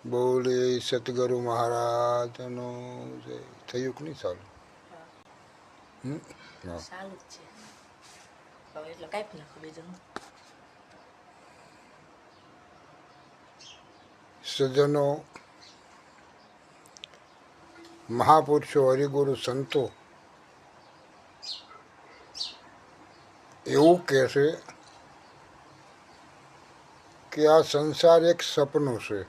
બોલે સતગુરુ મહારાજનો જય. થયું કે નહીં સારું? હા. સારું જ છે. હવે એટલે કાપી નાખો બીજું. સજ્જનો, મહાપુરુષો, હરિગુરુ સંતો એવું કહે છે કે આ સંસાર એક સપનું છે.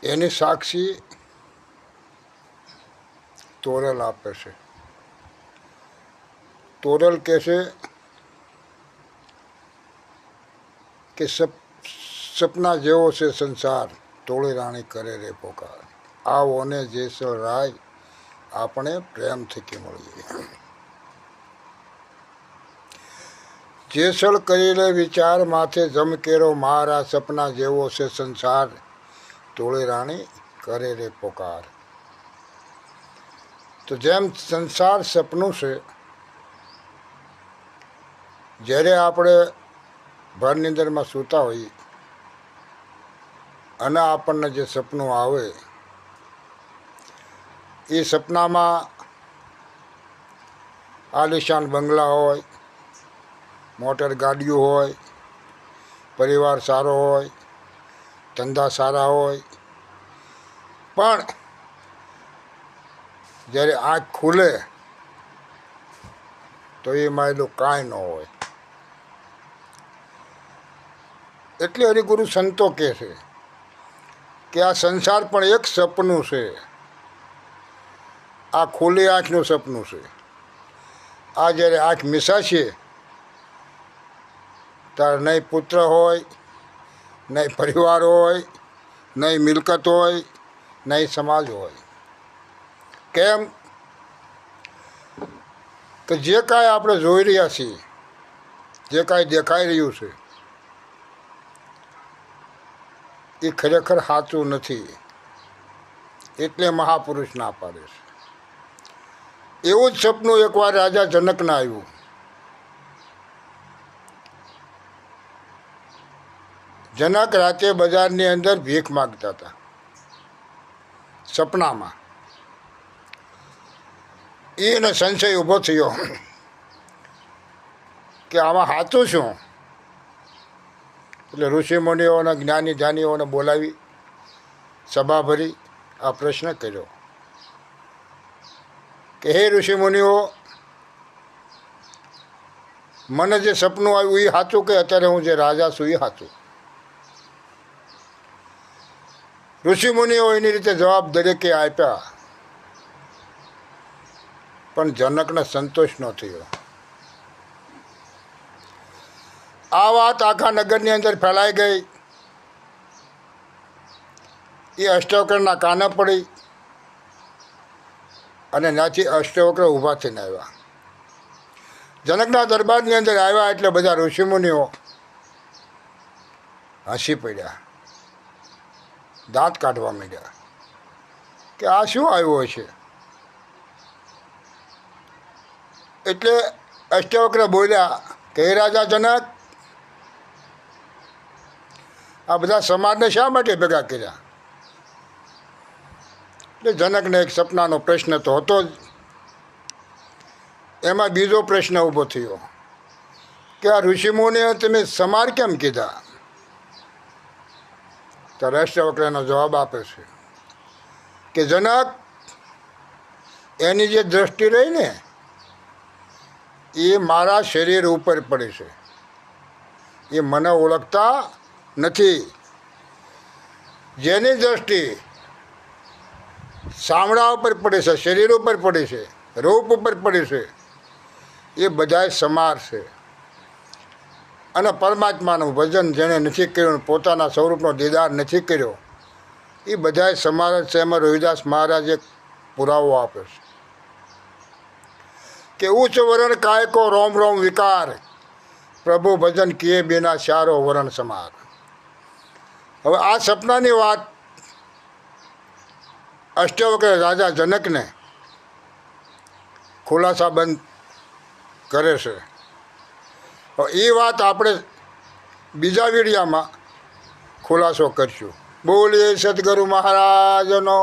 એની સાક્ષી તોરલ આપે છે. તોરલ કહે છે કે સપના જેવો છે સંસાર, તોળી રાણી કરે રે પોકાર. આવો ને જેસલ રાય આપણે પ્રેમ થકી મળીએ. જેસલ કરી લે વિચાર માથે જમકેરો મારા સપના જેવો છે સંસાર, તોળી રાણી કરે રે પોકાર. તો જેમ સંસાર સપનું છે, જ્યારે આપણે ભર નિંદરમાં સૂતા હોઈએ અને આપણને જે સપનું આવે એ સપનામાં આલિશાન બંગલા હોય, મોટર ગાડીઓ હોય, પરિવાર સારો હોય, ધંધા સારા હોય, પણ જ્યારે આંખ ખુલે તો એમાં એટલું કાંઈ ન હોય. એટલે હરિગુરુ સંતો કહે છે કે આ સંસાર પણ એક સપનું છે. આ ખુલ્લી આંખનું સપનું છે. આ જ્યારે આંખ મિસાશે ત્યારે નહીં પુત્ર હોય, નહીં પરિવાર હોય, નહીં મિલકત હોય, નહીં સમાજ હોય. કેમ કે જે કાંઈ આપણે જોઈ રહ્યા છીએ, જે કાંઈ દેખાઈ રહ્યું છે એ ખરેખર સાચું નથી. એટલે મહાપુરુષ ના પાડે છે. એવું જ સપનું એકવાર રાજા જનકને આવ્યું. જનક રાતે બજારની અંદર ભીખ માગતા હતા સપનામાં. એને સંશય ઊભો થયો કે આમાં સાચું શું? એટલે ઋષિ મુનિઓના જ્ઞાની જાનીઓને બોલાવી સભા ભરી આ પ્રશ્ન કર્યો કે હે ઋષિ મુનિઓ, મને જે સપનું આવ્યું એ સાચું કે અત્યારે હું જે રાજા છું એ સાચું? ઋષિ મુનિઓ એની રીતે જવાબ દરેકે આપ્યા, પણ જનકને સંતોષ ન થયો. આ વાત આખા નગરની અંદર ફેલાઈ ગઈ. એ અષ્ટવક્રના કાને પડી અને ત્યાંથી અષ્ટવક્ર ઊભા થઈને આવ્યા. જનકના દરબારની અંદર આવ્યા એટલે બધા ઋષિમુનિઓ હસી પડ્યા, દાંત કાઢવા માંડ્યા કે આ શું આવ્યું હશે. એટલે અષ્ટવક્ર બોલ્યા કે હે રાજા જનક, આ બધા સમાજને શા માટે ભેગા કર્યા? એટલે જનકને એક સપનાનો પ્રશ્ન તો હતો જ. એમાં બીજો પ્રશ્ન ઊભો થયો કે આ ઋષિમુનિએ તમે સમાર કેમ કીધા? તો અષ્ટવક્રનો જવાબ આપે છે કે જનક, એની જે દ્રષ્ટિ રહી ને એ મારા શરીર ઉપર પડે છે, એ મને ઓળખતા નથી. જેની દ્રષ્ટિ સામડા ઉપર પડે છે, શરીર ઉપર પડે છે, રૂપ ઉપર પડે છે, એ બધાય સમાર છે. અને પરમાત્માનું ભજન જેણે નથી કર્યું, પોતાના સ્વરૂપનો દીદાર નથી કર્યો, એ બધાય સમાર જ છે. એમાં રોહિદાસ મહારાજે પુરાવો આપે છે કે ઉચ્ચ વરણ કાયકો રોમ રોમ વિકાર, પ્રભુ ભજન કિએ બિના ચારો વરણ સમાર. હવે આ સપનાની વાત અષ્ટવક્ર રાજા જનકને ખુલાસા બંધ કરે છે. એ વાત આપણે બીજા વિડીયામાં ખુલાસો કરશું. બોલીએ સદગુરુ મહારાજનો.